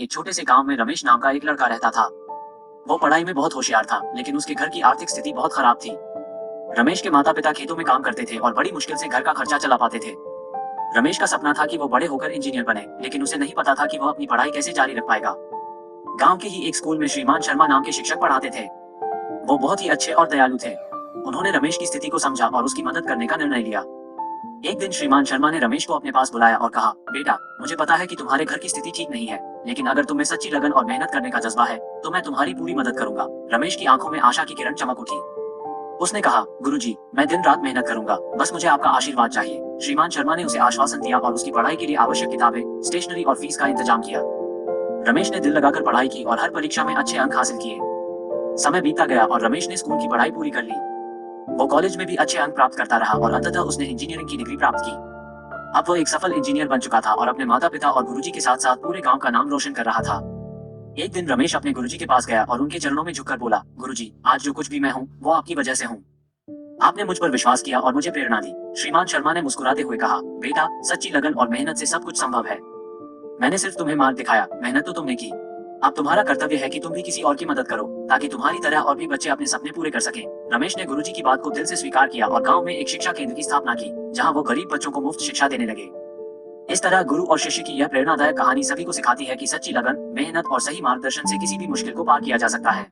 एक छोटे से गांव में रमेश नाम का एक लड़का रहता था। वो पढ़ाई में बहुत होशियार था, लेकिन उसके घर की आर्थिक स्थिति बहुत खराब थी। रमेश के माता पिता खेतों में काम करते थे और बड़ी मुश्किल से घर का खर्चा चला पाते थे। रमेश का सपना था कि वो बड़े होकर इंजीनियर बने, लेकिन उसे नहीं पता था कि वो अपनी पढ़ाई कैसे जारी रख पाएगा। गांव के ही एक स्कूल में श्रीमान शर्मा नाम के शिक्षक पढ़ाते थे। वो बहुत ही अच्छे और दयालु थे। उन्होंने रमेश की स्थिति को समझा और उसकी मदद करने का निर्णय लिया। एक दिन श्रीमान शर्मा ने रमेश को अपने पास बुलाया और कहा, बेटा, मुझे पता है कि तुम्हारे घर की स्थिति ठीक नहीं है, लेकिन अगर तुम्हें सच्ची लगन और मेहनत करने का जज्बा है तो मैं तुम्हारी पूरी मदद करूंगा। रमेश की आंखों में आशा की किरण चमक उठी। उसने कहा, गुरुजी, मैं दिन रात मेहनत करूंगा, बस मुझे आपका आशीर्वाद चाहिए। श्रीमान शर्मा ने उसे आश्वासन दिया और उसकी पढ़ाई के लिए आवश्यक किताबें, स्टेशनरी और फीस का इंतजाम किया। रमेश ने दिल लगाकर पढ़ाई की और हर परीक्षा में अच्छे अंक हासिल किए। समय बीतता गया और रमेश ने स्कूल की पढ़ाई पूरी कर ली। वो कॉलेज में भी अच्छे अंक प्राप्त करता रहा और अंततः उसने इंजीनियरिंग की डिग्री प्राप्त की। अब वो एक सफल इंजीनियर बन चुका था और अपने माता पिता और गुरुजी के साथ साथ पूरे गांव का नाम रोशन कर रहा था। एक दिन रमेश अपने गुरुजी के पास गया और उनके चरणों में झुककर बोला, गुरुजी, आज जो कुछ भी मैं हूँ वो आपकी वजह से हूँ। आपने मुझ पर विश्वास किया और मुझे प्रेरणा दी। श्रीमान शर्मा ने मुस्कुराते हुए कहा, बेटा, सच्ची लगन और मेहनत से सब कुछ संभव है। मैंने सिर्फ तुम्हें मार्ग दिखाया, मेहनत तो तुमने की। अब तुम्हारा कर्तव्य है कि तुम भी किसी और की मदद करो, ताकि तुम्हारी तरह और भी बच्चे अपने सपने पूरे कर सकें। रमेश ने गुरुजी की बात को दिल से स्वीकार किया और गांव में एक शिक्षा केंद्र की स्थापना की, जहां वो गरीब बच्चों को मुफ्त शिक्षा देने लगे। इस तरह गुरु और शिष्य की यह प्रेरणादायक कहानी सभी को सिखाती है कि सच्ची लगन, मेहनत और सही मार्गदर्शन से किसी भी मुश्किल को पार किया जा सकता है।